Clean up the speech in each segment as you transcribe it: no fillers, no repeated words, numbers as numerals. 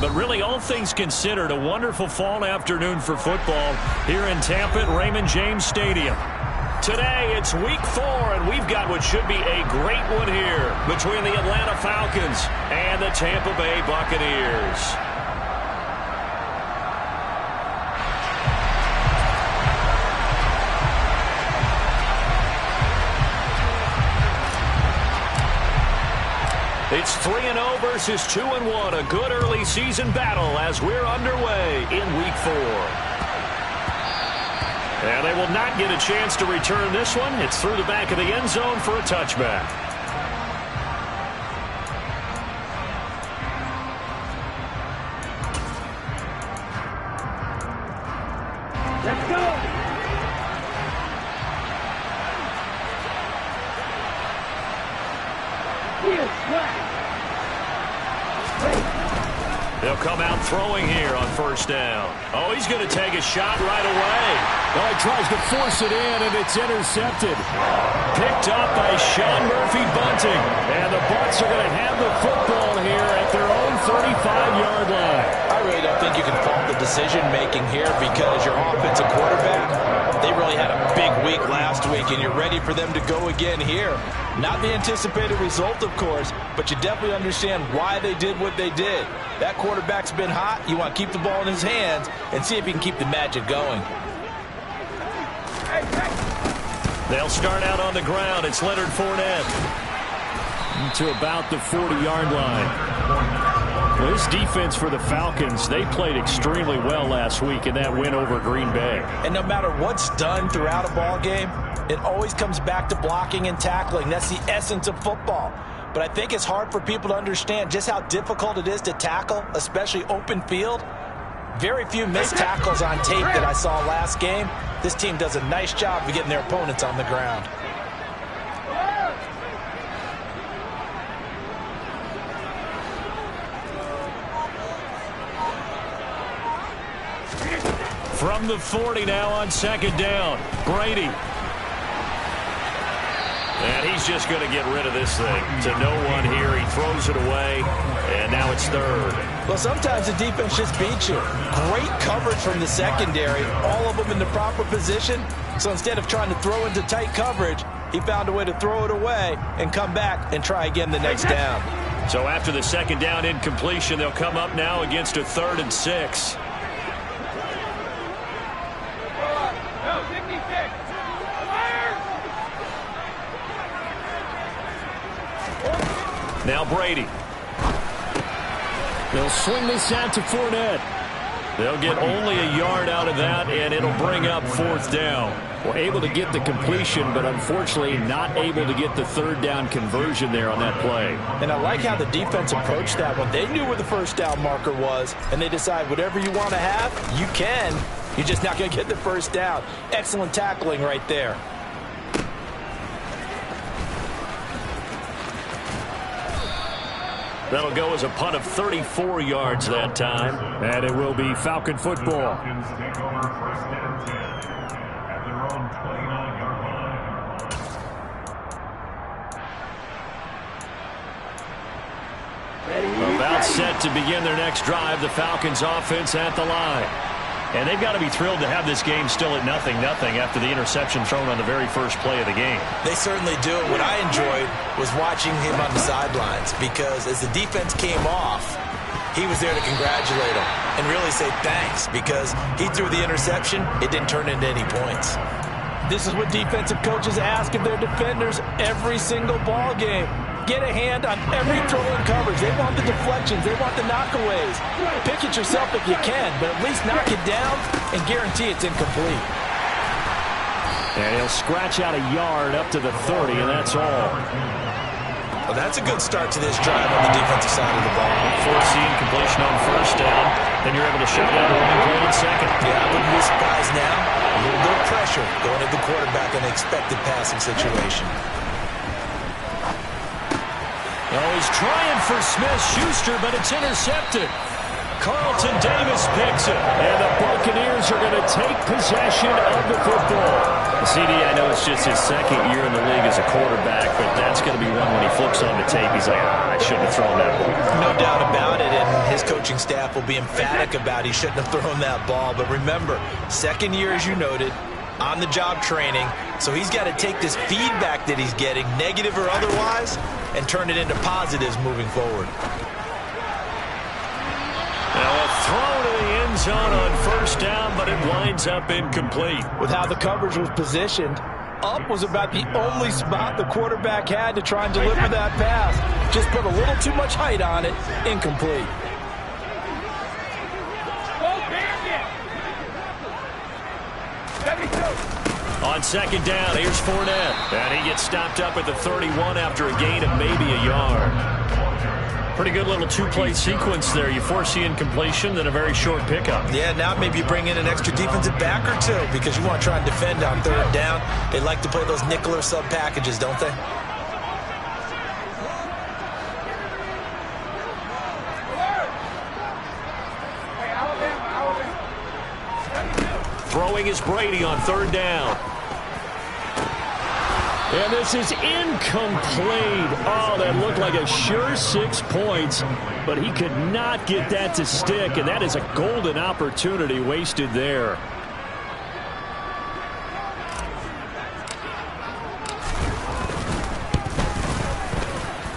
but really, all things considered, a wonderful fall afternoon for football here in Tampa at Raymond James Stadium. Today, it's week 4, and we've got what should be a great one here between the Atlanta Falcons and the Tampa Bay Buccaneers. It's 3-0 versus 2-1, a good early season battle as we're underway in week 4. And they will not get a chance to return this one. It's through the back of the end zone for a touchback. Let's go! They'll come out throwing here on first down. Oh, he's going to take a shot right away. Oh, he tries to force it in, and it's intercepted. Picked up by Sean Murphy Bunting. And the Bucs are going to have the football here at their own 35-yard line. I really don't think you can fault the decision-making here because your offensive quarterback, they really had a big week last week, and you're ready for them to go again here. Not the anticipated result, of course, but you definitely understand why they did what they did. That quarterback's been hot. You want to keep the ball in his hands and see if he can keep the magic going. They'll start out on the ground. It's Leonard Fournette. To about the 40-yard line. Well, this defense for the Falcons, they played extremely well last week in that win over Green Bay. And no matter what's done throughout a ball game, it always comes back to blocking and tackling. That's the essence of football. But I think it's hard for people to understand just how difficult it is to tackle, especially open field. Very few missed tackles on tape that I saw last game. This team does a nice job of getting their opponents on the ground. From the 40 now on second down, Brady. And he's just going to get rid of this thing to no one here. He throws it away, and now it's third. Well, sometimes the defense just beats you. Great coverage from the secondary, all of them in the proper position. So instead of trying to throw into tight coverage, he found a way to throw it away and come back and try again the next down. So after the second down incompletion, they'll come up now against a 3rd and 6. Now Brady. They'll swing this out to Fournette. They'll get only a yard out of that, and it'll bring up 4th down. Well, able to get the completion, but unfortunately not able to get the 3rd down conversion there on that play. And I like how the defense approached that one. They knew where the first down marker was, and they decide whatever you want to have, you can. You're just not going to get the first down. Excellent tackling right there. That'll go as a punt of 34 yards that time. And it will be Falcon football. About set to begin their next drive, the Falcons offense at the line. And they've got to be thrilled to have this game still at 0-0 after the interception thrown on the very first play of the game. They certainly do. What I enjoyed was watching him on the sidelines because as the defense came off, he was there to congratulate them and really say thanks because he threw the interception. It didn't turn into any points. This is what defensive coaches ask of their defenders every single ball game. Get a hand on every throw in coverage. They want the deflections. They want the knockaways. Pick it yourself if you can, but at least knock it down and guarantee it's incomplete. And he'll scratch out a yard up to the 30, and that's all. Well, that's a good start to this drive on the defensive side of the ball. Forcing completion on first down. Then you're able to shut down a running play on second. Yeah, I wouldn't be surprised now. A little bit of pressure going at the quarterback in an expected passing situation. Oh, he's trying for Smith-Schuster, but it's intercepted. Carlton Davis picks it. And the Buccaneers are going to take possession of the football. CD, I know it's just his second year in the league as a quarterback, but that's going to be one when he flips on the tape. He's like, I shouldn't have thrown that ball. No doubt about it, and his coaching staff will be emphatic about he shouldn't have thrown that ball. But remember, second year, as you noted, on-the-job training, so he's got to take this feedback that he's getting, negative or otherwise, and turn it into positives moving forward. Now a throw to the end zone on first down, but it winds up incomplete. With how the coverage was positioned, up was about the only spot the quarterback had to try and deliver that pass. Just put a little too much height on it. Incomplete. On second down, here's Fournette. And he gets stopped up at the 31 after a gain of maybe a yard. Pretty good little two-play sequence there. You force the incompletion, then a very short pickup. Yeah, now maybe you bring in an extra defensive back or two because you want to try and defend on third down. They like to play those nickel or sub packages, don't they? Throwing is Brady on third down. And this is incomplete. Oh, that looked like a sure 6 points, but he could not get that to stick, and that is a golden opportunity wasted there.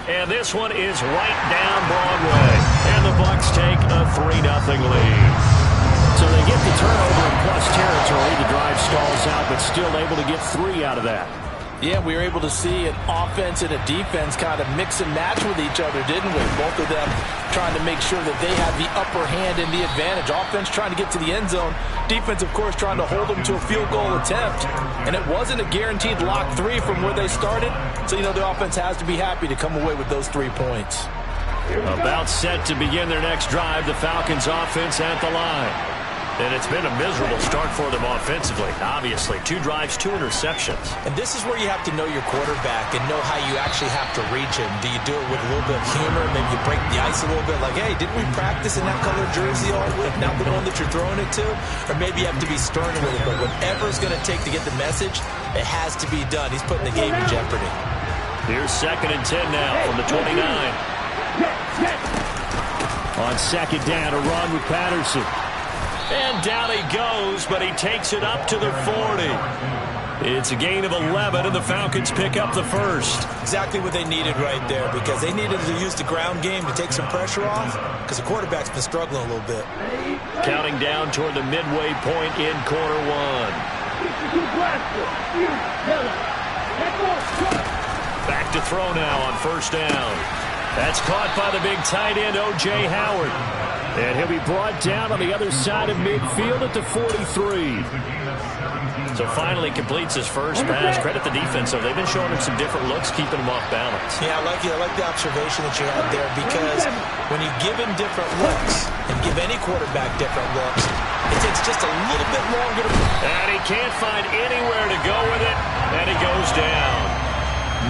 And this one is right down Broadway. And the Bucs take a 3-0 lead. So they get the turnover in plus territory. The drive stalls out, but still able to get 3 out of that. Yeah, we were able to see an offense and a defense kind of mix and match with each other, didn't we? Both of them trying to make sure that they had the upper hand and the advantage. Offense trying to get to the end zone. Defense, of course, trying to hold them to a field goal attempt. And it wasn't a guaranteed lock 3 from where they started. So, you know, the offense has to be happy to come away with those 3 points. About set to begin their next drive, the Falcons offense at the line. And it's been a miserable start for them offensively, obviously. 2 drives, 2 interceptions. And this is where you have to know your quarterback and know how you actually have to reach him. Do you do it with a little bit of humor? Maybe you break the ice a little bit, like, hey, didn't we practice in that color jersey all week? Not the one that you're throwing it to? Or maybe you have to be stern with it, but whatever it's going to take to get the message, it has to be done. He's putting the game in jeopardy. Here's 2nd and 10 now from the 29. On second down, a run with Patterson. And down he goes, but he takes it up to the 40. It's a gain of 11, and the Falcons pick up the first. Exactly what they needed right there, because they needed to use the ground game to take some pressure off, because the quarterback's been struggling a little bit. Counting down toward the midway point in quarter 1. Back to throw now on first down. That's caught by the big tight end, O.J. Howard. And he'll be brought down on the other side of midfield at the 43. So finally completes his first pass. Credit the defense, though. They've been showing him some different looks, keeping him off balance. Yeah, I like the observation that you had there, because when you give him different looks and give any quarterback different looks, it takes just a little bit longer to... And he can't find anywhere to go with it, and he goes down.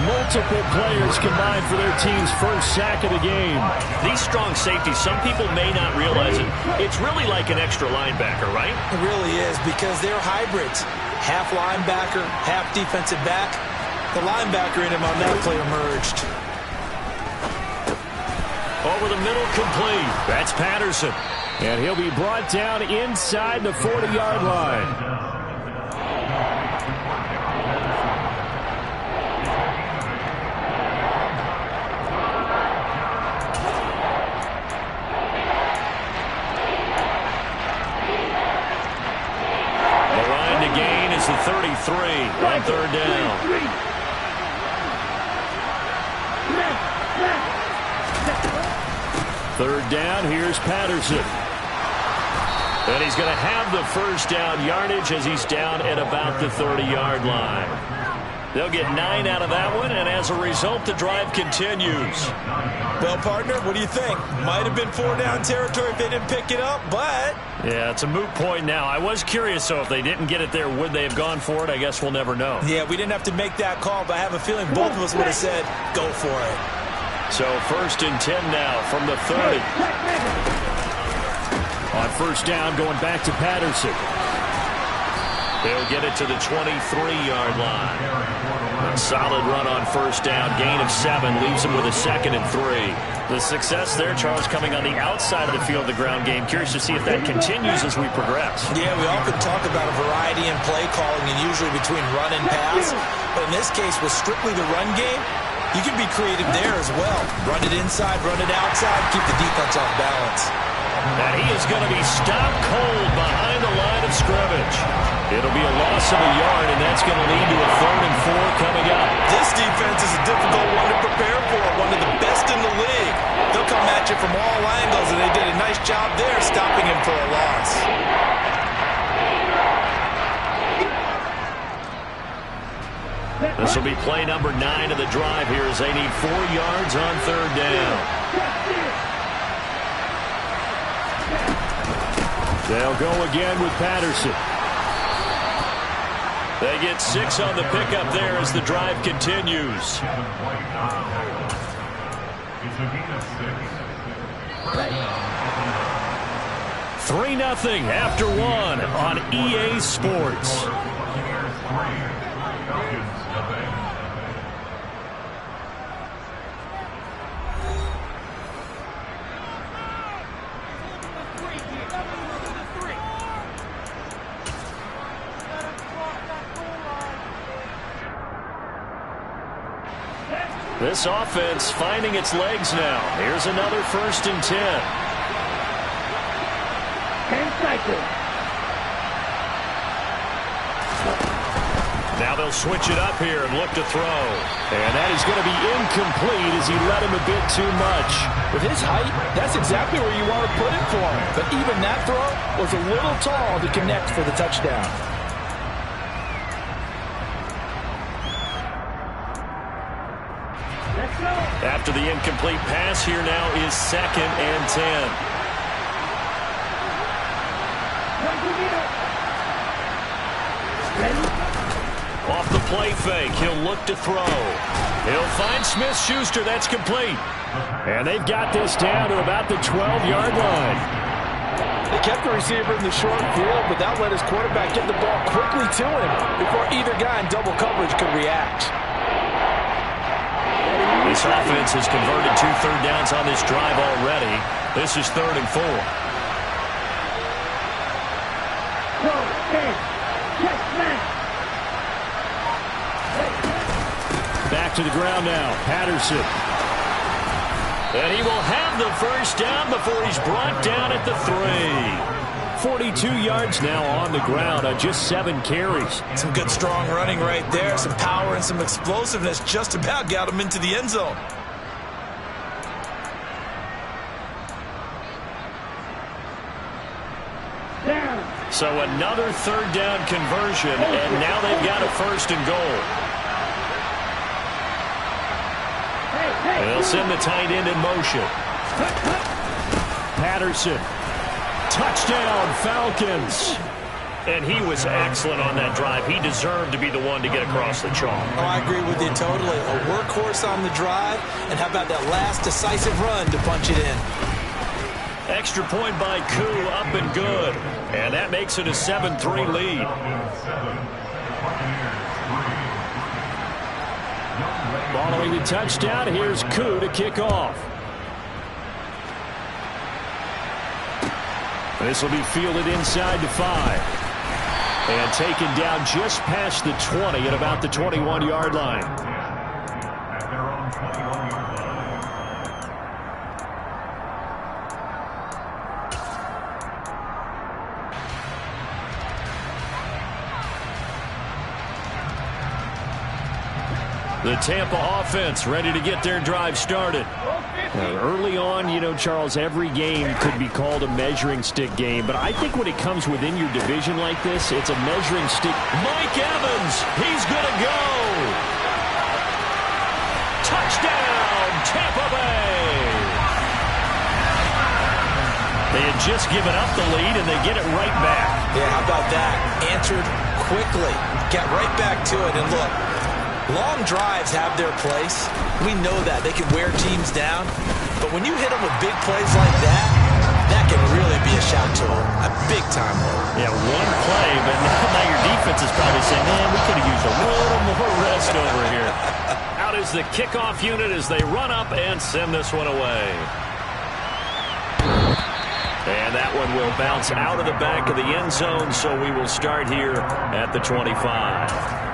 Multiple players combined for their team's first sack of the game. These strong safeties, some people may not realize it. It's really like an extra linebacker, right? It really is, because they're hybrids. Half linebacker, half defensive back. The linebacker in him on that play emerged. Over the middle, complete. That's Patterson. And he'll be brought down inside the 40-yard line. The 33 on third down. Third down, here's Patterson. And he's going to have the first down yardage as he's down at about the 30-yard line. They'll get 9 out of that one, and as a result, the drive continues. Well, partner, what do you think? Might have been 4-down territory if they didn't pick it up, but... Yeah, it's a moot point now. I was curious, so if they didn't get it there, would they have gone for it? I guess we'll never know. Yeah, we didn't have to make that call, but I have a feeling both of us would have said, go for it. So 1st and 10 now from the 30. first down, going back to Patterson. They'll get it to the 23-yard line. A solid run on first down. Gain of 7 leaves them with a 2nd and 3. The success there, Charles, coming on the outside of the field of the ground game. Curious to see if that continues as we progress. Yeah, we often talk about a variety in play calling and usually between run and pass. But in this case, with strictly the run game, you can be creative there as well. Run it inside, run it outside, keep the defense off balance. And he is going to be stopped cold behind the line of scrimmage. It'll be a loss of a yard, and that's going to lead to a 3rd and 4 coming up. This defense is a difficult one to prepare for, one of the best in the league. They'll come at you from all angles, and they did a nice job there stopping him for a loss. This will be play number 9 of the drive here as they need 4 yards on 3rd down. They'll go again with Patterson. They get 6 on the pickup there as the drive continues. 3-0 after 1 on EA Sports. This offense finding its legs now. Here's another 1st and 10. 10 seconds. Now they'll switch it up here and look to throw. And that is going to be incomplete as he let him a bit too much. With his height, that's exactly where you want to put it for him. But even that throw was a little tall to connect for the touchdown. After the incomplete pass, here now is 2nd and 10. Off the play fake, he'll look to throw. He'll find Smith-Schuster. That's complete. And they've got this down to about the 12-yard line. They kept the receiver in the short field, but that let his quarterback get the ball quickly to him before either guy in double coverage could react. This offense has converted 2 third downs on this drive already. This is 3rd and 4. Back to the ground now. Patterson. And he will have the first down before he's brought down at the 3. 42 yards now on the ground on just 7 carries. Some good strong running right there. Some power and some explosiveness just about got him into the end zone. So another 3rd down conversion, and now they've got a 1st and goal. They'll send the tight end in motion. Patterson. Touchdown, Falcons. And he was excellent on that drive. He deserved to be the one to get across the chalk. Oh, I agree with you totally. A workhorse on the drive, and how about that last decisive run to punch it in? Extra point by Koo, up and good. And that makes it a 7-3 lead. Following the touchdown, here's Koo to kick off. This will be fielded inside the 5. And taken down just past the 20 at about the 21-yard line. The Tampa offense ready to get their drive started. Early on, you know, Charles, every game could be called a measuring stick game. But I think when it comes within your division like this, it's a measuring stick. Mike Evans, he's going to go. Touchdown, Tampa Bay. They had just given up the lead, and they get it right back. Yeah, how about that? Answered quickly. Got right back to it, and look. Long drives have their place. We know that. They can wear teams down. But when you hit them with big plays like that, that can really be a shock to them. big-time mode. Yeah, one play, but now your defense is probably saying, man, we could have used a little more rest over here. Out is the kickoff unit as they run up and send this one away. And that one will bounce out of the back of the end zone, so we will start here at the 25.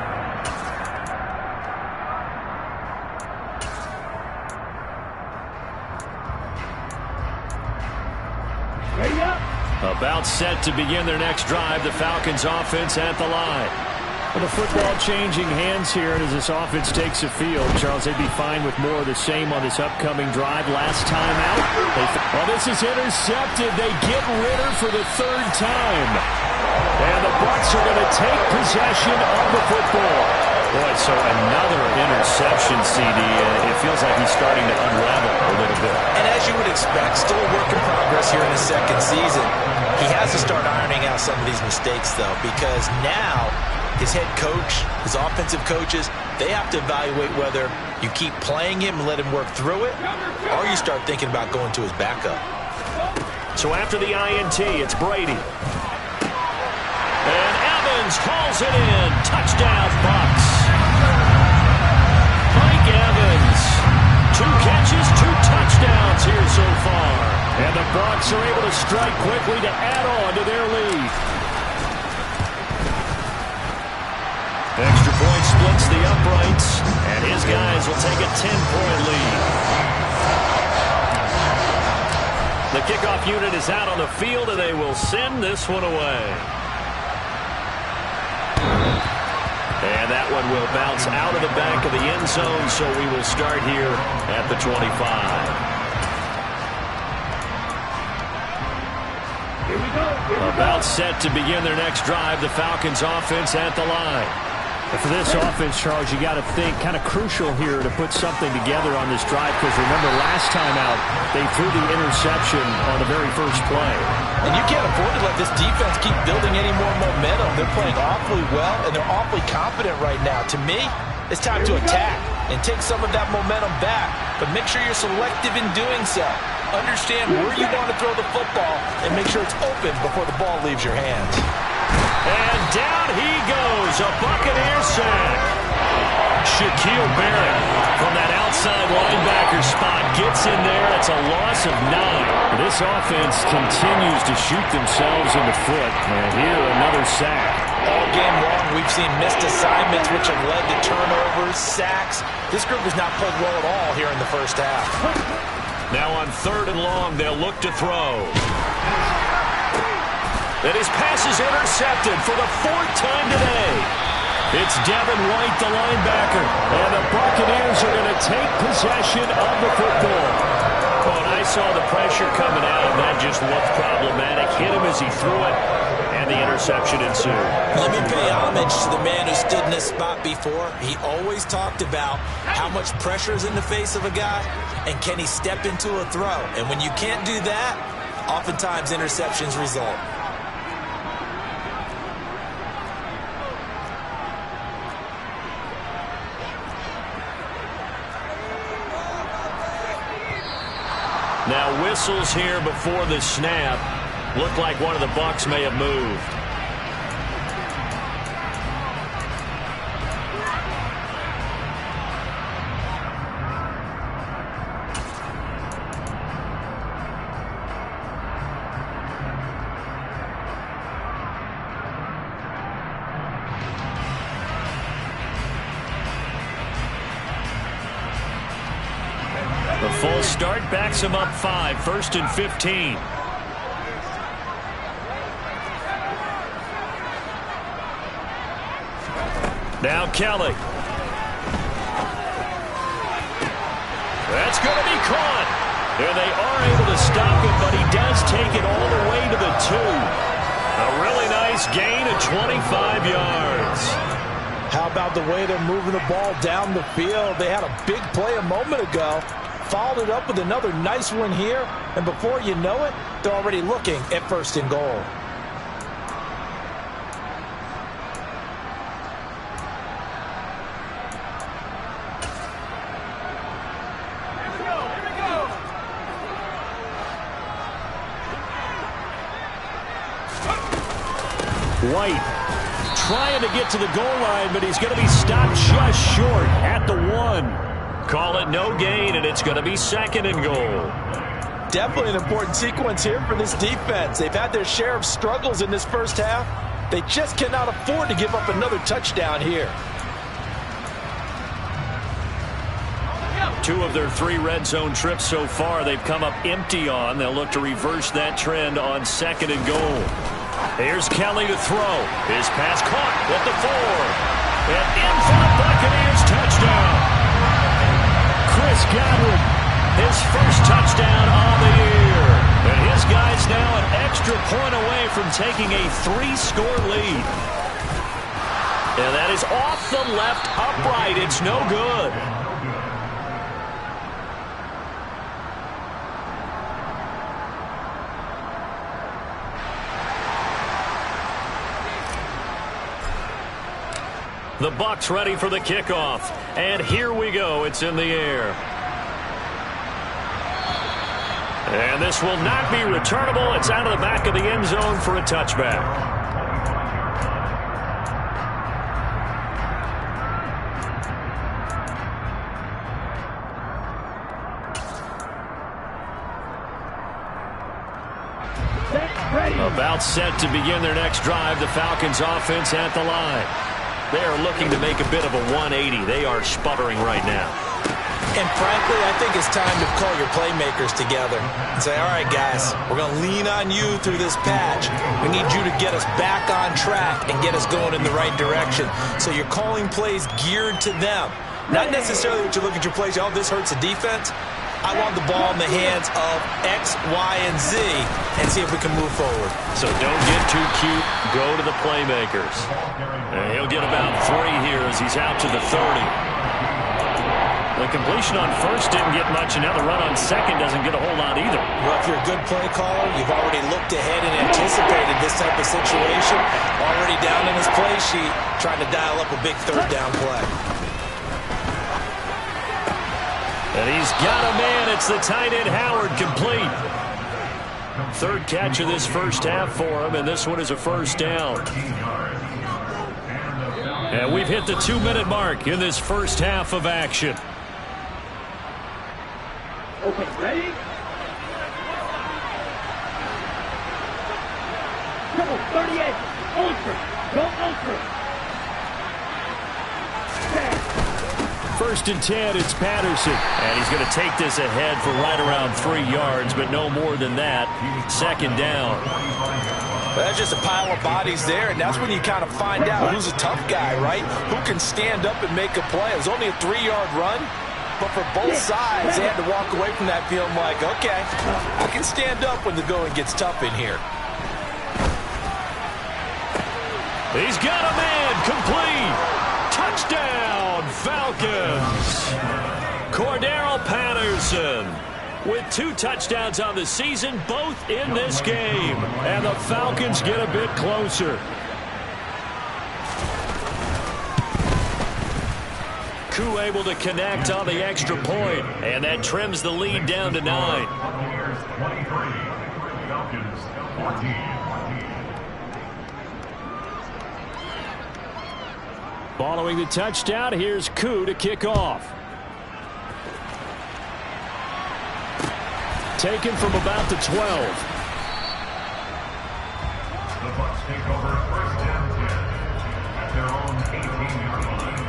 About set to begin their next drive, the Falcons offense at the line. Well, the football changing hands here, and as this offense takes the field, Charles, they'd be fine with more of the same on this upcoming drive. Last time out, well, this is intercepted. They get Ritter for the third time. And the Bucs are going to take possession of the football. Boy, so another interception, CD. It feels like he's starting to unravel a little bit. And as you would expect, still a work in progress here in his second season. He has to start ironing out some of these mistakes, though, because now his head coach, his offensive coaches, they have to evaluate whether you keep playing him and let him work through it, or you start thinking about going to his backup. So after the INT, it's Brady. And Evans hauls it in. Touchdown, Bucs. Mike Evans. 2 catches, 2 touchdowns here so far. And the Bucs are able to strike quickly to add on to their lead. Extra point splits the uprights, and his guys will take a 10-point lead. The kickoff unit is out on the field, and they will send this one away. And that one will bounce out of the back of the end zone, so we will start here at the 25. Here we go. About set to begin their next drive, the Falcons offense at the line. And for this offense, Charles, you got to think kind of crucial here to put something together on this drive, because remember last time out, they threw the interception on the very first play. And you can't afford to let this defense keep building any more momentum. They're playing awfully well, and they're awfully confident right now. To me, it's time to attack and take some of that momentum back. But make sure you're selective in doing so. Understand where you want to throw the football and make sure it's open before the ball leaves your hands. And down he goes, a Buccaneer sack. Shaquille Barrett from that outside linebacker spot gets in there. It's a loss of 9. This offense continues to shoot themselves in the foot. And here, another sack. All game long, we've seen missed assignments, which have led to turnovers, sacks. This group has not played well at all here in the first half. Now on 3rd and long, they'll look to throw. And his pass is intercepted for the 4th time today. It's Devin White, the linebacker. And the Buccaneers are going to take possession of the football. Oh, and I saw the pressure coming out, and that just looked problematic. Hit him as he threw it, and the interception ensued. Let me pay homage to the man who stood in this spot before. He always talked about how much pressure is in the face of a guy, and can he step into a throw. And when you can't do that, oftentimes interceptions result. Now whistles here before the snap. Looked like one of the Bucs may have moved. The full start backs him up 5, 1st and 15. Now Kelly. That's going to be caught. And they are able to stop it, but he does take it all the way to the 2. A really nice gain of 25 yards. How about the way they're moving the ball down the field? They had a big play a moment ago. Followed it up with another nice one here. And before you know it, they're already looking at 1st and goal. White trying to get to the goal line, but he's going to be stopped just short at the 1. Call it no gain, and it's going to be 2nd and goal. Definitely an important sequence here for this defense. They've had their share of struggles in this first half. They just cannot afford to give up another touchdown here. 2 of their 3 red zone trips so far they've come up empty on. They'll look to reverse that trend on 2nd and goal. Here's Kelly to throw. His pass caught at the 4. And in for the Buccaneers touchdown. Chris Godwin, his first touchdown on the year. And his guy's now an extra point away from taking a 3-score lead. And that is off the left upright. It's no good. The Bucs ready for the kickoff. And here we go. It's in the air. And this will not be returnable. It's out of the back of the end zone for a touchback. About set to begin their next drive. The Falcons offense at the line. They are looking to make a bit of a 180. They are sputtering right now. And frankly, I think it's time to call your playmakers together and say, all right, guys, we're going to lean on you through this patch. We need you to get us back on track and get us going in the right direction. So you're calling plays geared to them. Not necessarily what you look at your plays, oh, this hurts the defense. I want the ball in the hands of X, Y, and Z and see if we can move forward. So don't get too cute. Go to the playmakers. And he'll get about 3 here as he's out to the 30. The completion on first didn't get much, and now the run on second doesn't get a whole lot either. Well, if you're a good play caller, you've already looked ahead and anticipated this type of situation. Already down in his play sheet, trying to dial up a big 3rd down play. And he's got a man. It's the tight end Howard, complete. 3rd catch of this first half for him, and this one is a 1st down. And we've hit the 2-minute mark in this first half of action. Okay, ready? Triple 38. Ultra. Go ultra. 1st and 10, it's Patterson. And he's going to take this ahead for right around 3 yards, but no more than that. 2nd down. Well, that's just a pile of bodies there, and that's when you kind of find out who's a tough guy, right? Who can stand up and make a play. It was only a 3-yard run, but for both sides, they had to walk away from that feeling like, okay, I can stand up when the going gets tough in here. He's got a man, complete. Touchdown, Falcons. Cordarrelle Patterson with 2 touchdowns on the season, both in this game. And the Falcons get a bit closer. Koo able to connect on the extra point, and that trims the lead down to 9. Following the touchdown, here's Koo to kick off. Taken from about the 12. The Bucs take over 1st and 10 at their own 18-yard line.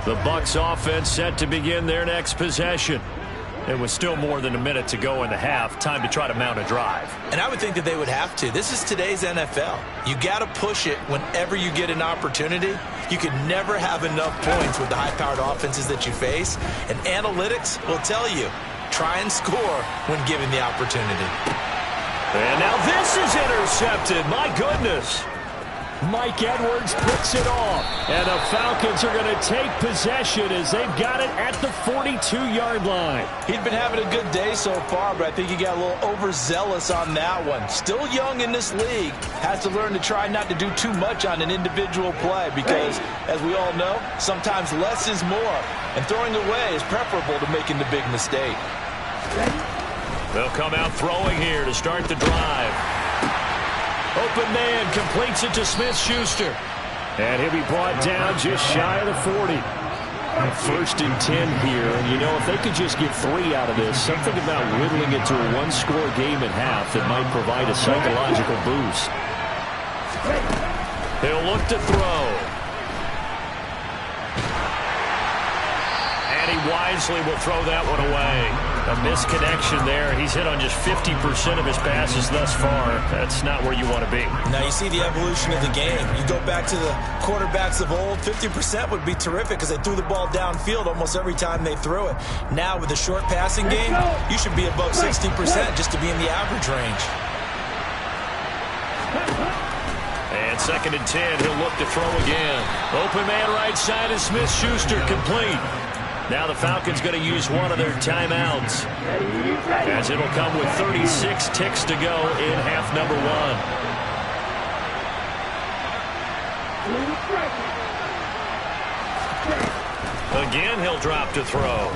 The Bucs offense set to begin their next possession. It was still more than a minute to go in the half. Time to try to mount a drive. And I would think that they would have to. This is today's NFL. You got to push it whenever you get an opportunity. You can never have enough points with the high-powered offenses that you face. And analytics will tell you, try and score when given the opportunity. And now this is intercepted. My goodness. Mike Edwards puts it off. And the Falcons are going to take possession as they've got it at the 42-yard line. He's been having a good day so far, but I think he got a little overzealous on that one. Still young in this league. Has to learn to try not to do too much on an individual play because, as we all know, sometimes less is more. And throwing away is preferable to making the big mistake. They'll come out throwing here to start the drive. Open man completes it to Smith-Schuster. And he'll be brought down just shy of the 40. First and 10 here. And, you know, if they could just get 3 out of this, something about whittling it to a one-score game at half that might provide a psychological boost. He'll look to throw. And he wisely will throw that one away. A misconnection there. He's hit on just 50% of his passes thus far. That's not where you want to be. Now you see the evolution of the game. You go back to the quarterbacks of old, 50% would be terrific because they threw the ball downfield almost every time they threw it. Now with the short passing game, you should be above 60% just to be in the average range. And second and 10, he'll look to throw again. Open man right side is Smith-Schuster, complete. Now the Falcons going to use one of their timeouts, as it'll come with 36 ticks to go in half number 1. Again, he'll drop to throw.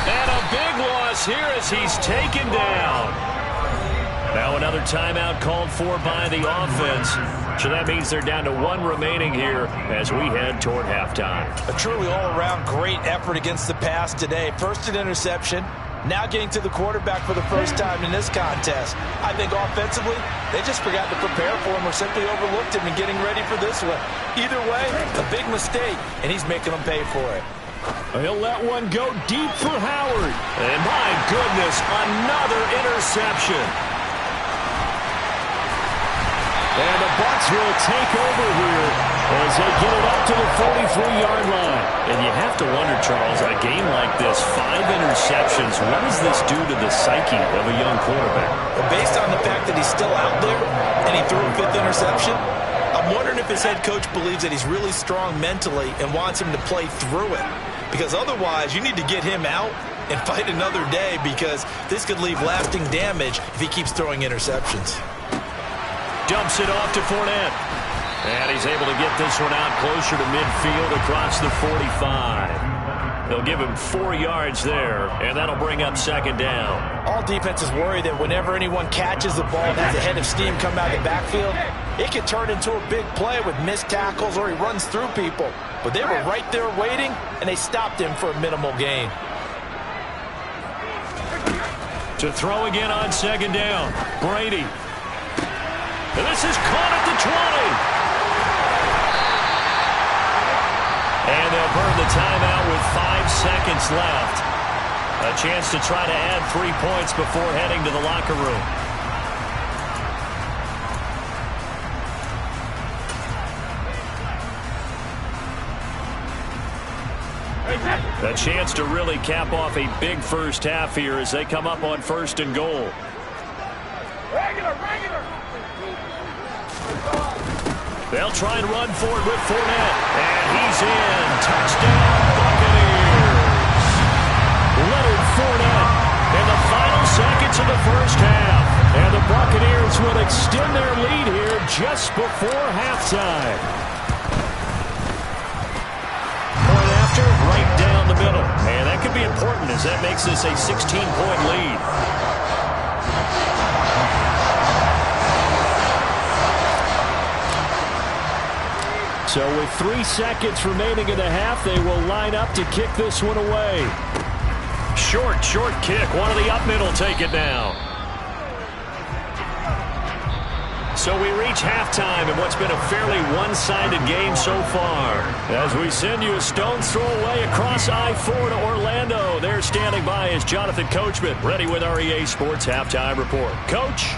And a big loss here as he's taken down. Now another timeout called for by the offense. So that means they're down to 1 remaining here as we head toward halftime. A truly all-around great effort against the pass today. First an interception, now getting to the quarterback for the first time in this contest. I think offensively, they just forgot to prepare for him or simply overlooked him in getting ready for this one. Either way, a big mistake, and he's making them pay for it. He'll let one go deep for Howard. And my goodness, another interception. And the Bucs will take over here as they get it up to the 43-yard line. And you have to wonder, Charles, a game like this, 5 interceptions, what does this do to the psyche of a young quarterback? Well, based on the fact that he's still out there and he threw a 5th interception, I'm wondering if his head coach believes that he's really strong mentally and wants him to play through it. Because otherwise, you need to get him out and fight another day because this could leave lasting damage if he keeps throwing interceptions. Dumps it off to Fournette. And he's able to get this one out closer to midfield across the 45. They'll give him 4 yards there, and that'll bring up second down. All defenses worry that whenever anyone catches the ball and has a head of steam come out of the backfield, it can turn into a big play with missed tackles or he runs through people. But they were right there waiting, and they stopped him for a minimal gain. To throw again on second down, Brady. And this is caught at the 20. And they'll burn the timeout with 5 seconds left. A chance to try to add 3 points before heading to the locker room. A chance to really cap off a big first half here as they come up on 1st and goal. They'll try and run for it with Fournette. And he's in. Touchdown, Buccaneers. Leonard Fournette in the final seconds of the first half. And the Buccaneers will extend their lead here just before halftime. Point after, right down the middle. And that could be important as that makes this a 16-point lead. So with 3 seconds remaining in the half, they will line up to kick this one away. Short kick. One of the up middle take it down. So we reach halftime in what's been a fairly one-sided game so far. As we send you a stone's throw away across I-4 to Orlando. There standing by is Jonathan Coachman, ready with our EA Sports Halftime Report. Coach?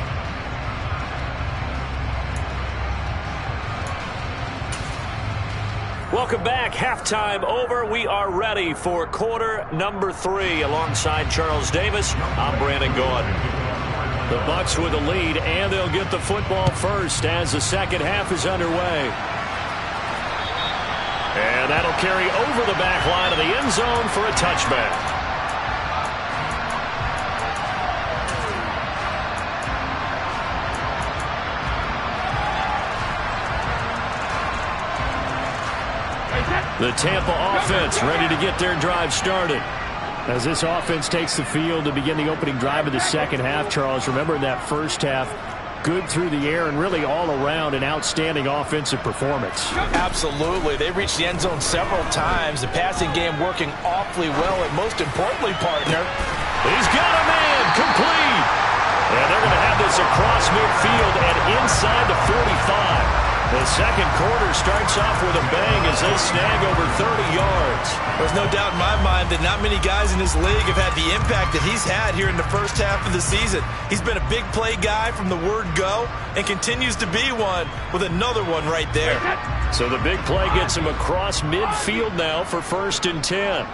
Welcome back. Halftime over. We are ready for quarter number 3. Alongside Charles Davis, I'm Brandon Gordon. The Bucs with the lead, and they'll get the football first as the second half is underway. And that'll carry over the back line of the end zone for a touchback. The Tampa offense ready to get their drive started. As this offense takes the field to begin the opening drive of the second half, Charles, remember in that first half, good through the air and really all around an outstanding offensive performance. Absolutely. They reached the end zone several times. The passing game working awfully well, and most importantly, partner, he's got a man complete. And they're going to have this across midfield and inside the 45. The second quarter starts off with a bang as they snag over 30 yards. There's no doubt in my mind that not many guys in this league have had the impact that he's had here in the first half of the season. He's been a big play guy from the word go and continues to be one with another one right there. So the big play gets him across midfield now for 1st and 10.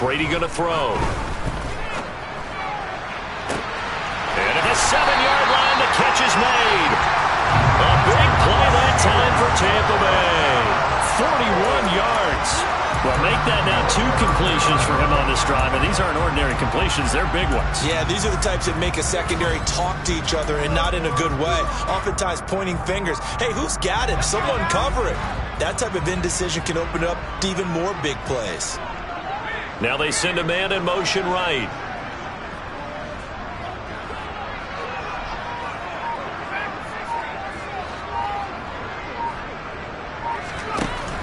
Brady going to throw. And at the 7-yard line, the catch is made. A big play that time for Tampa Bay. 41 yards. Well, make that now 2 completions for him on this drive, and these aren't ordinary completions. They're big ones. Yeah, these are the types that make a secondary talk to each other and not in a good way. Oftentimes pointing fingers. Hey, who's got him? Someone cover it. That type of indecision can open up to even more big plays. Now they send a man in motion right.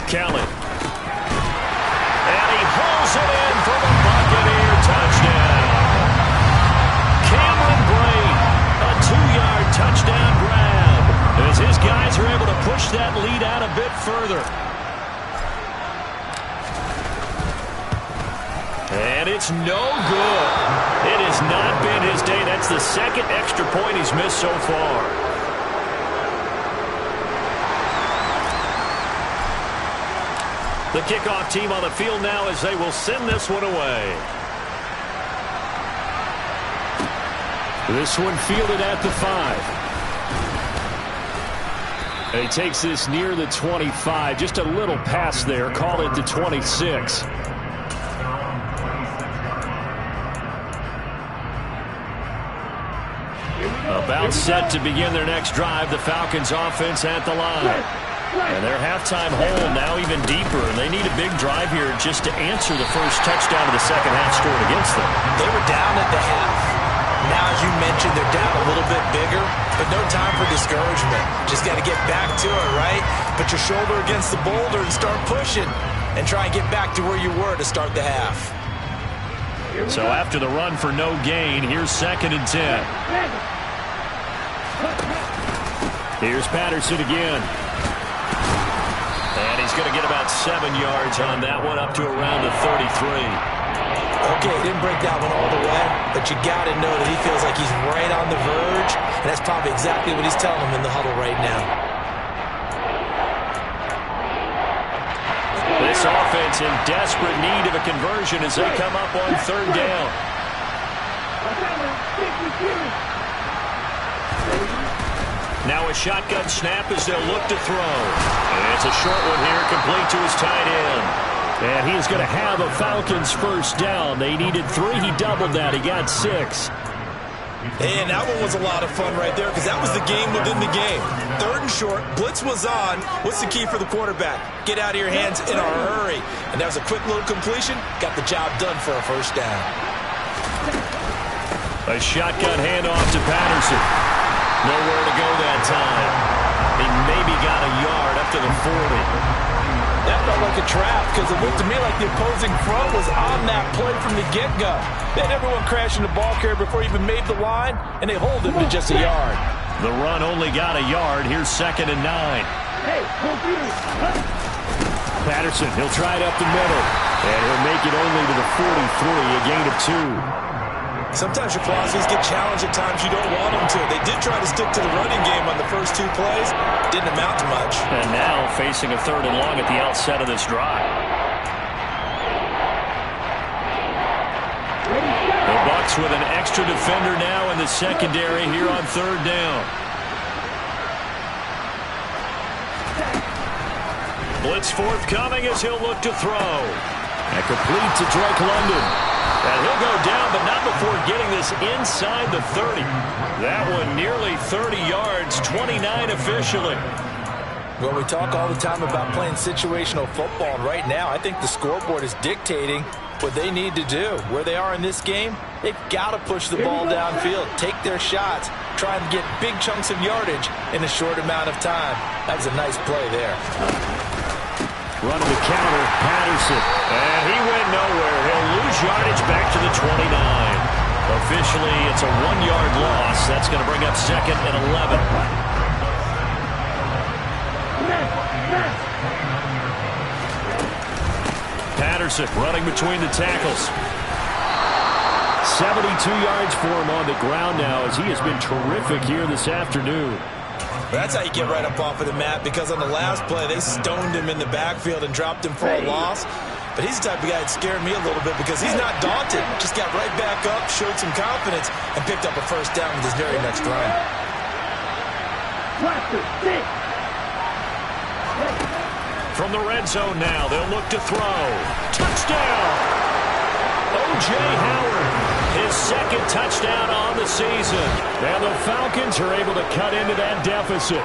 Kelly. And he pulls it in for the Buccaneer touchdown. Cameron Brate, a 2-yard touchdown grab. As his guys are able to push that lead out a bit further. And it's no good. It has not been his day. That's the second extra point he's missed so far. The kickoff team on the field now as they will send this one away. This one fielded at the 5. And he takes this near the 25. Just a little pass there. Call it the 26. About set to begin their next drive. The Falcons offense at the line. And their halftime hole now even deeper. And they need a big drive here just to answer the first touchdown of the second half scored against them. They were down at the half. Now, as you mentioned, they're down a little bit bigger, but no time for discouragement. Just got to get back to it, right? Put your shoulder against the boulder and start pushing and try and get back to where you were to start the half. So after the run for no gain, here's 2nd and 10. Here's Patterson again. And he's going to get about 7 yards on that one, up to around the 33. Okay, didn't break that one all the way, but you got to know that he feels like he's right on the verge, and that's probably exactly what he's telling him in the huddle right now. This offense in desperate need of a conversion as they come up on 3rd down. Now a shotgun snap as they'll look to throw. And it's a short one here, complete to his tight end. And he's going to have a Falcons first down. They needed 3. He doubled that. He got 6. And that one was a lot of fun right there because that was the game within the game. 3rd and short. Blitz was on. What's the key for the quarterback? Get out of your hands in a hurry. And that was a quick little completion. Got the job done for a first down. A shotgun handoff to Patterson. Nowhere to go that time. He maybe got a yard up to the 40. That felt like a trap because it looked to me like the opposing front was on that play from the get-go. They had everyone crashing the ball carrier before he even made the line, and they hold him to just a yard. The run only got a yard. Here's 2nd and 9. Patterson, he'll try it up the middle. And he'll make it only to the 43, a gain of 2. Sometimes your philosophies get challenged at times you don't want them to. They did try to stick to the running game on the first 2 plays. Didn't amount to much. And now facing a 3rd and long at the outset of this drive. The Bucs with an extra defender now in the secondary here on 3rd down. Blitz forthcoming as he'll look to throw. And complete to Drake London. And he'll go down, but not before getting this inside the 30. That one nearly 30 yards, 29 officially. Well, we talk all the time about playing situational football, and right now I think the scoreboard is dictating what they need to do. Where they are in this game, they've got to push the ball downfield, take their shots, try and get big chunks of yardage in a short amount of time. That was a nice play there. Running the counter, Patterson. And he went nowhere. He'll lose yardage back to the 29. Officially, it's a 1-yard loss. That's going to bring up 2nd and 11. Patterson running between the tackles. 72 yards for him on the ground now as he has been terrific here this afternoon. That's how you get right up off of the mat, because on the last play, they stoned him in the backfield and dropped him for a loss. But he's the type of guy that scared me a little bit because he's not daunted. Just got right back up, showed some confidence, and picked up a 1st down with his very next run. From the red zone now, they'll look to throw. Touchdown! O.J. Howard. His 2nd touchdown on the season. And the Falcons are able to cut into that deficit.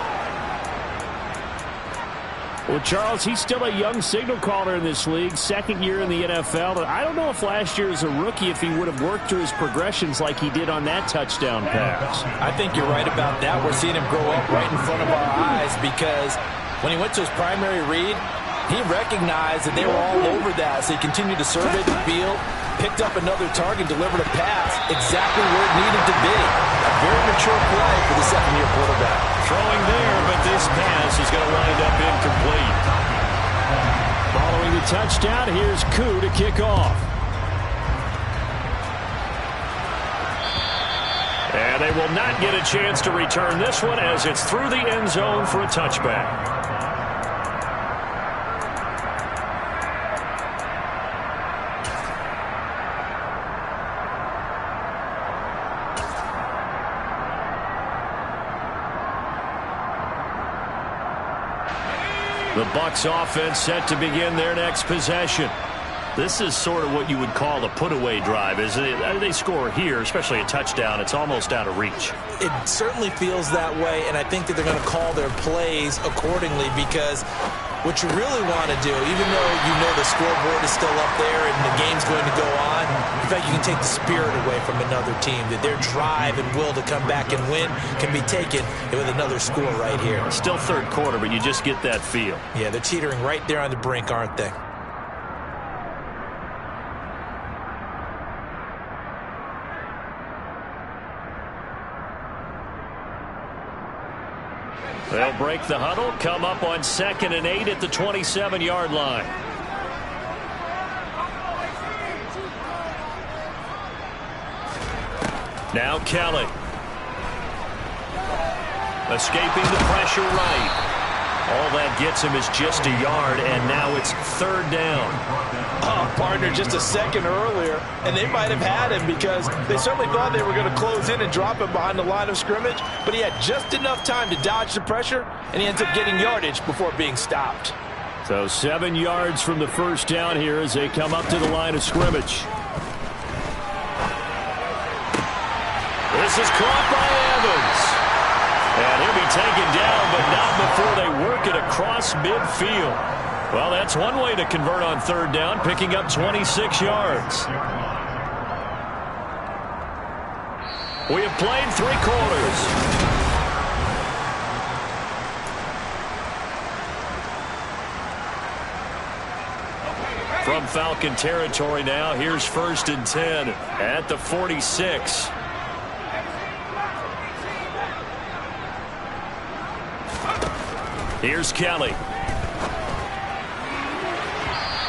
Well, Charles, he's still a young signal caller in this league, 2nd year in the NFL. But I don't know if last year as a rookie, if he would have worked through his progressions like he did on that touchdown pass. I think you're right about that. We're seeing him grow up right in front of our eyes, because when he went to his primary read, he recognized that they were all over that, so he continued to survey the field, picked up another target, delivered a pass exactly where it needed to be. A very mature play for the 2nd-year quarterback. Throwing there, but this pass is going to wind up incomplete. Following the touchdown, here's Koo to kick off. And they will not get a chance to return this one as it's through the end zone for a touchback. The Bucs offense set to begin their next possession. This is sort of what you would call a put-away drive, isn't it? They score here, especially a touchdown. It's almost out of reach. It certainly feels that way, and I think that they're going to call their plays accordingly, because what you really want to do, even though you know the scoreboard is still up there and the game's going to go on, in fact, you can take the spirit away from another team, that their drive and will to come back and win can be taken with another score right here. Still 3rd quarter, but you just get that feel. Yeah, they're teetering right there on the brink, aren't they? They'll break the huddle, come up on 2nd and 8 at the 27-yard line. Now Kelly. Escaping the pressure right. All that gets him is just a yard, and now it's 3rd down. Oh, partner, just a second earlier, and they might have had him, because they certainly thought they were going to close in and drop him behind the line of scrimmage, but he had just enough time to dodge the pressure, and he ends up getting yardage before being stopped. So 7 yards from the 1st down here as they come up to the line of scrimmage. This is caught by Evans. And he'll be taken down, but not before they work it across midfield. Well, that's one way to convert on 3rd down, picking up 26 yards. We have played 3 quarters. From Falcon territory now, here's 1st and 10 at the 46. Here's Kelly.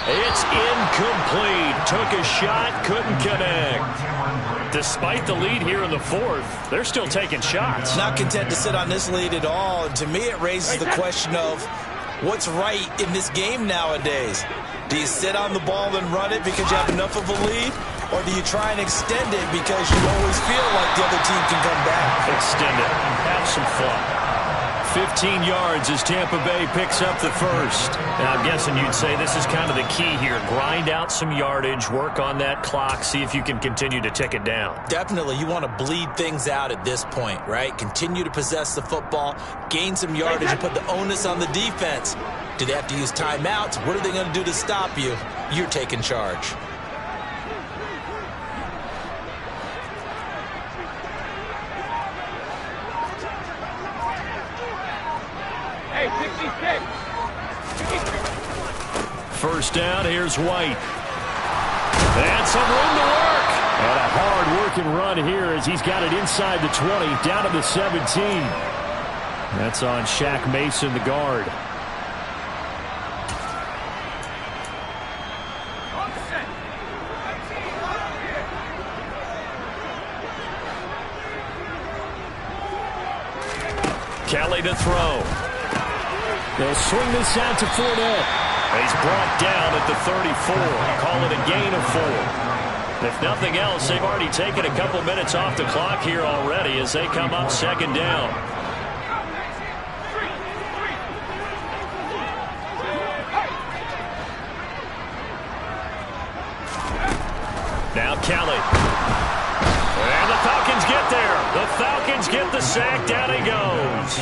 It's incomplete. Took a shot, couldn't connect. Despite the lead here in the fourth, they're still taking shots. Not content to sit on this lead at all. And to me, it raises the question of what's right in this game nowadays. Do you sit on the ball and run it because you have enough of a lead? Or do you try and extend it because you always feel like the other team can come back? Extend it. Have some fun. 15 yards as Tampa Bay picks up the first. Now, I'm guessing you'd say this is kind of the key here. Grind out some yardage, work on that clock, see if you can continue to tick it down. Definitely. You want to bleed things out at this point, right? Continue to possess the football, gain some yardage, and put the onus on the defense. Do they have to use timeouts? What are they going to do to stop you? You're taking charge. First down, here's White. And some room to work. And a hard-working run here as he's got it inside the 20, down to the 17. That's on Shaq Mason, the guard. Kelly to throw. They'll swing this out to Fournette. He's brought down at the 34. Call it a gain of 4. If nothing else, they've already taken a couple minutes off the clock here already as they come up second down. Now Kelly. And the Falcons get there. The Falcons get the sack. Down he goes.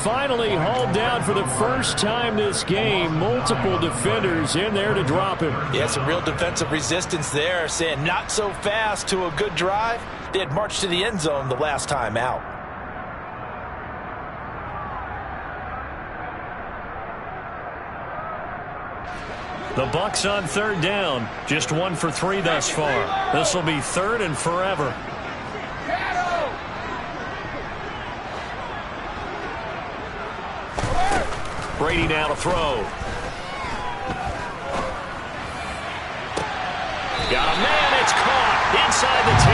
Finally hauled down for the first time this game. Multiple defenders in there to drop him. Yeah, some real defensive resistance there, saying not so fast to a good drive. They had marched to the end zone the last time out. The Bucs on third down. Just 1 for 3 thus far. This will be third and forever. Brady now to throw. Got a man, it's caught inside the 10.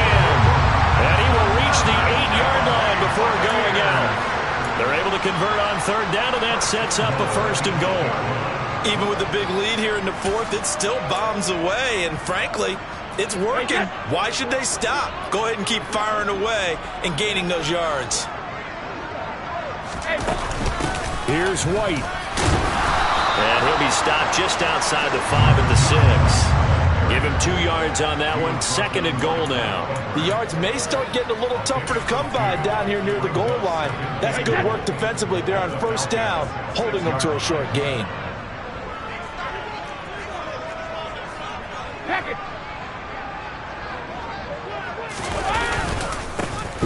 And he will reach the 8-yard line before going out. They're able to convert on third down, and that sets up a first and goal. Even with the big lead here in the fourth, it still bombs away, and frankly, it's working. Why should they stop? Go ahead and keep firing away and gaining those yards. Here's White. And he'll be stopped just outside the 5 at the 6. Give him 2 yards on that one. Second and goal now. The yards may start getting a little tougher to come by down here near the goal line. That's good work defensively there on first down, holding them to a short gain.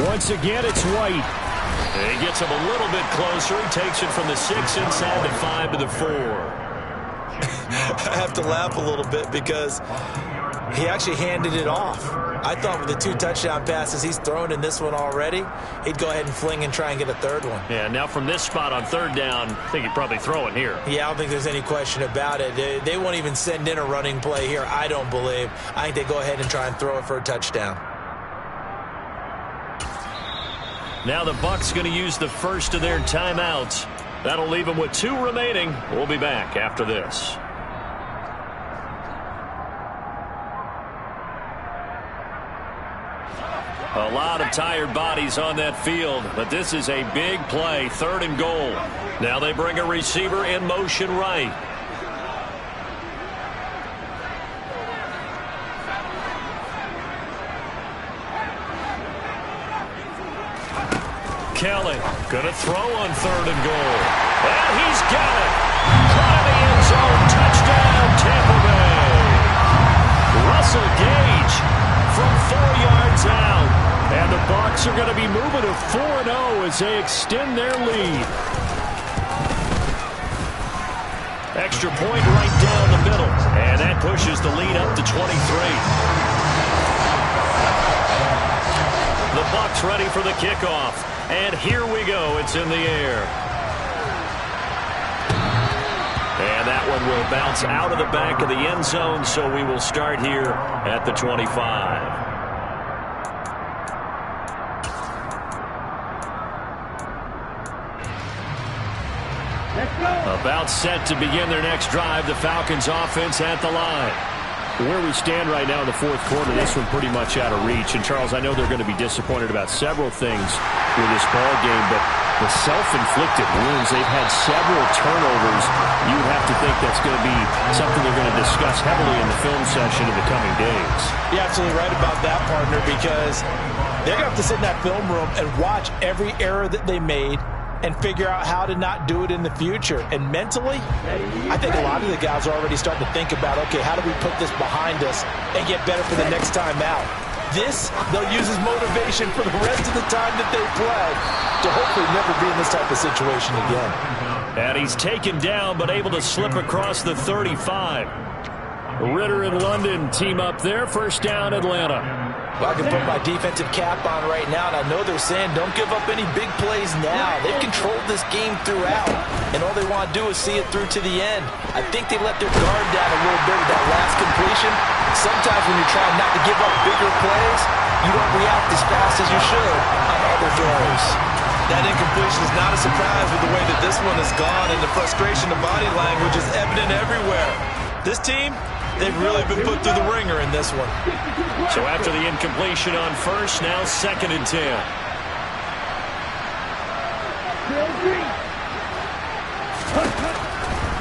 Once again, it's White. He gets him a little bit closer. He takes it from the 6 inside the 5 to the 4. I have to laugh a little bit because he actually handed it off. I thought with the 2 touchdown passes he's thrown in this one already, he'd go ahead and fling and try and get a third one. Yeah, now from this spot on third down, I think he'd probably throw it here. Yeah, I don't think there's any question about it. They won't even send in a running play here, I don't believe. I think they go ahead and try and throw it for a touchdown. Now the Bucs going to use the first of their timeouts. That'll leave them with 2 remaining. We'll be back after this. A lot of tired bodies on that field, but this is a big play, third and goal. Now they bring a receiver in motion right. Kelly going to throw on third and goal. And he's got it. Caught in the end zone. Touchdown, Tampa Bay. Russell Gage from 4 yards out. And the Bucs are going to be moving to 4-0 as they extend their lead. Extra point right down the middle. And that pushes the lead up to 23. The Bucs ready for the kickoff. And here we go. It's in the air. And that one will bounce out of the back of the end zone, so we will start here at the 25. About set to begin their next drive. The Falcons offense at the line. Where we stand right now in the fourth quarter, this one pretty much out of reach. And, Charles, I know they're going to be disappointed about several things with this ball game, but the self-inflicted wounds, they've had several turnovers. You have to think that's going to be something they're going to discuss heavily in the film session in the coming days. You're absolutely right about that, partner, because they're going to have to sit in that film room and watch every error that they made and figure out how to not do it in the future. And mentally, I think a lot of the guys are already starting to think about, okay, how do we put this behind us and get better for the next time out? This, they'll use as motivation for the rest of the time that they play to hopefully never be in this type of situation again. And he's taken down, but able to slip across the 35. Ritter and London team up there. First down, Atlanta. Well, I can put my defensive cap on right now, and I know they're saying don't give up any big plays now. They've controlled this game throughout, and all they want to do is see it through to the end. I think they let their guard down a little bit with that last completion. Sometimes when you're trying not to give up bigger plays, you don't react as fast as you should on other throws. That incompletion is not a surprise with the way that this one has gone, and the frustration, the body language is evident everywhere. This team, they've really been put through the ringer in this one. So after the incompletion on first, now 2nd and 10.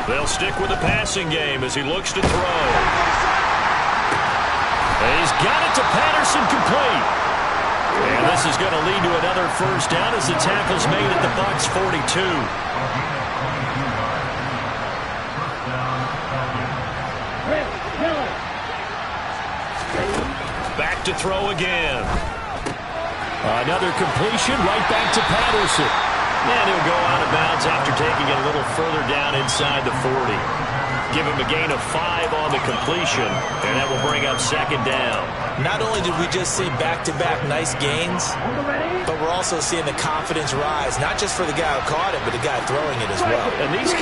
They'll stick with the passing game as he looks to throw. And he's got it to Patterson, complete. And this is going to lead to another first down as the tackle's made at the Bucs 42. Back to throw again. Another completion right back to Patterson. And he'll go out of bounds after taking it a little further down inside the 40. Give him a gain of 5 on the completion, and that will bring up 2nd down. Not only did we just see back-to-back nice gains, but we're also seeing the confidence rise, not just for the guy who caught it, but the guy throwing it as well. And these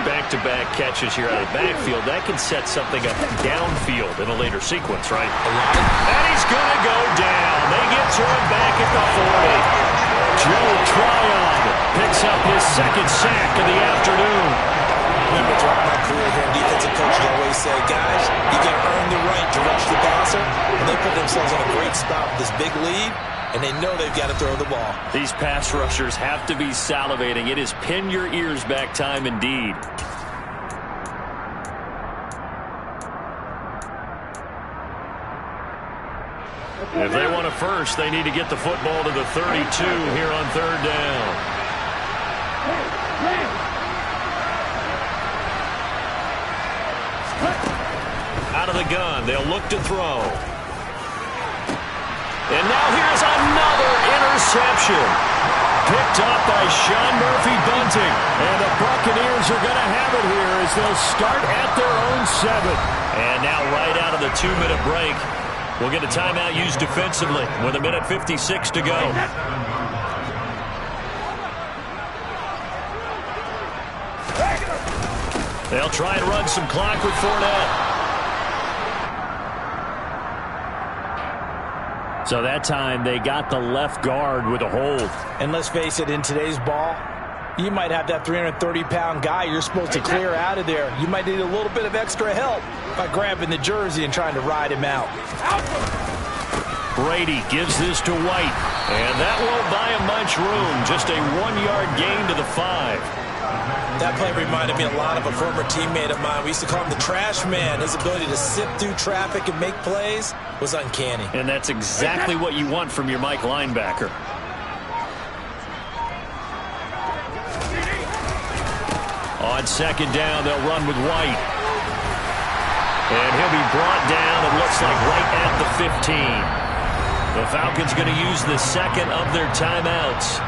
back-to-back catches here out of the backfield, that can set something up downfield in a later sequence, right? And he's going to go down. They get to him back at the 40. Joe Tryon picks up his 2nd sack of the afternoon. Remember, throughout my career here, defensive coaches always say, guys, you got to earn the right to rush the passer. And they put themselves in a great spot with this big lead, and they know they've got to throw the ball. These pass rushers have to be salivating. It is pin your ears back time indeed. If they want a first, they need to get the football to the 32 here on 3rd down. Out of the gun, they'll look to throw. And now here's another interception. Picked up by Sean Murphy-Bunting. And the Buccaneers are going to have it here as they'll start at their own 7. And now right out of the 2-minute break, we'll get a timeout used defensively with 1:56 to go. They'll try and run some clock with Fournette. So that time they got the left guard with a hold. And let's face it, in today's ball, you might have that 330-pound guy you're supposed to clear out of there. You might need a little bit of extra help by grabbing the jersey and trying to ride him out. Brady gives this to White. And that won't buy him much room. Just a 1-yard gain to the 5. That play reminded me a lot of a former teammate of mine. We used to call him the trash man. His ability to sift through traffic and make plays was uncanny. And that's exactly what you want from your Mike linebacker. On 2nd down, they'll run with White. And he'll be brought down, it looks like right at the 15. The Falcons going to use the 2nd of their timeouts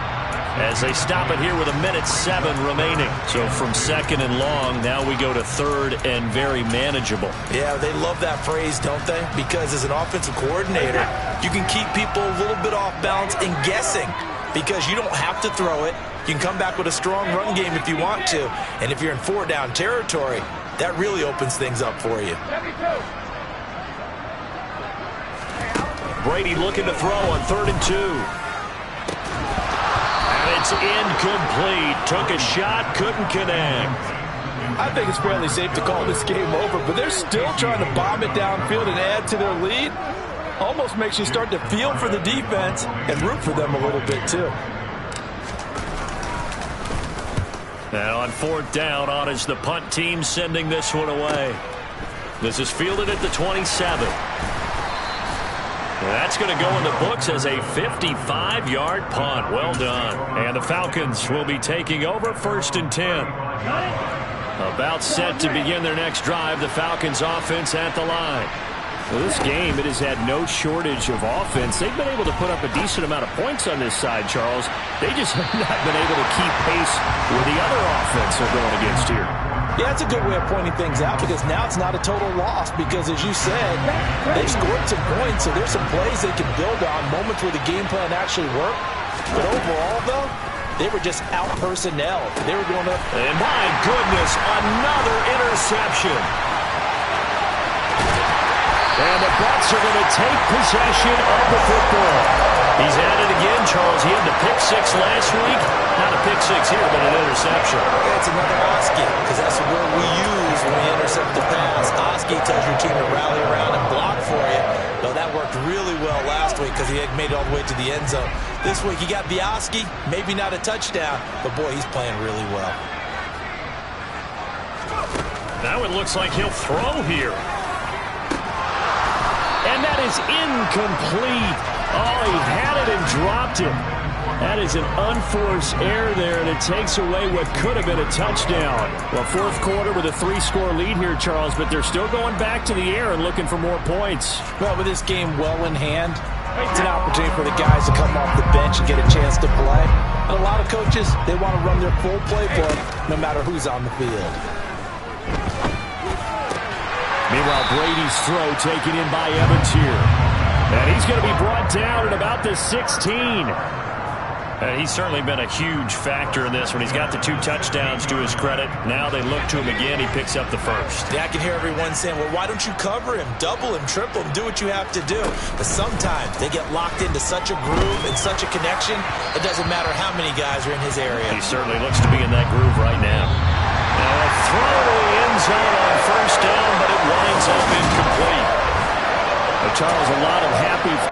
as they stop it here with 1:07 remaining. So from 2nd and long, now we go to 3rd and very manageable. Yeah, they love that phrase, don't they? Because as an offensive coordinator, you can keep people a little bit off balance and guessing because you don't have to throw it. You can come back with a strong run game if you want to. And if you're in 4-down territory, that really opens things up for you. Brady looking to throw on 3rd and 2. And it's incomplete. Took a shot, couldn't connect. I think it's fairly safe to call this game over, but they're still trying to bomb it downfield and add to their lead. Almost makes you start to feel for the defense and root for them a little bit too. And on 4th down, on is the punt team sending this one away. This is fielded at the 27. That's going to go in the books as a 55-yard punt. Well done. And the Falcons will be taking over 1st and 10. About set to begin their next drive, the Falcons offense at the line. Well, this game, it has had no shortage of offense. They've been able to put up a decent amount of points on this side, Charles. They just have not been able to keep pace with the other offense they're going against here. Yeah, it's a good way of pointing things out because now it's not a total loss because, as you said, they've scored some points, so there's some plays they can build on, moments where the game plan actually worked. But overall, though, they were just out-personnel. They were going up. And my goodness, another interception. And the Bucs are going to take possession of the football. He's at it again, Charles. He had the pick 6 last week. Not a pick 6 here, but an interception. Okay, it's another Oski, because that's the word we use when we intercept the pass. Oski tells your team to rally around and block for you. Well, that worked really well last week because he had made it all the way to the end zone. This week, he got the Oski, maybe not a touchdown, but boy, he's playing really well. Now it looks like he'll throw here. And that is incomplete. Oh, he had it and dropped it. That is an unforced error there, and it takes away what could have been a touchdown. Well, 4th quarter with a 3-score lead here, Charles, but they're still going back to the air and looking for more points. Well, with this game well in hand, it's an opportunity for the guys to come off the bench and get a chance to play. And a lot of coaches, they want to run their full playbook no matter who's on the field. Meanwhile, Brady's throw taken in by Evans here. And he's going to be brought down at about the 16. He's certainly been a huge factor in this when he's got the 2 touchdowns to his credit. Now they look to him again. He picks up the 1st. Yeah, I can hear everyone saying, well, why don't you cover him, double him, triple him, do what you have to do. But sometimes they get locked into such a groove and such a connection, it doesn't matter how many guys are in his area. He certainly looks to be in that groove right now. Now a throw to the end zone on 1st down, but it winds up incomplete. Well, Charles, a lot of happy...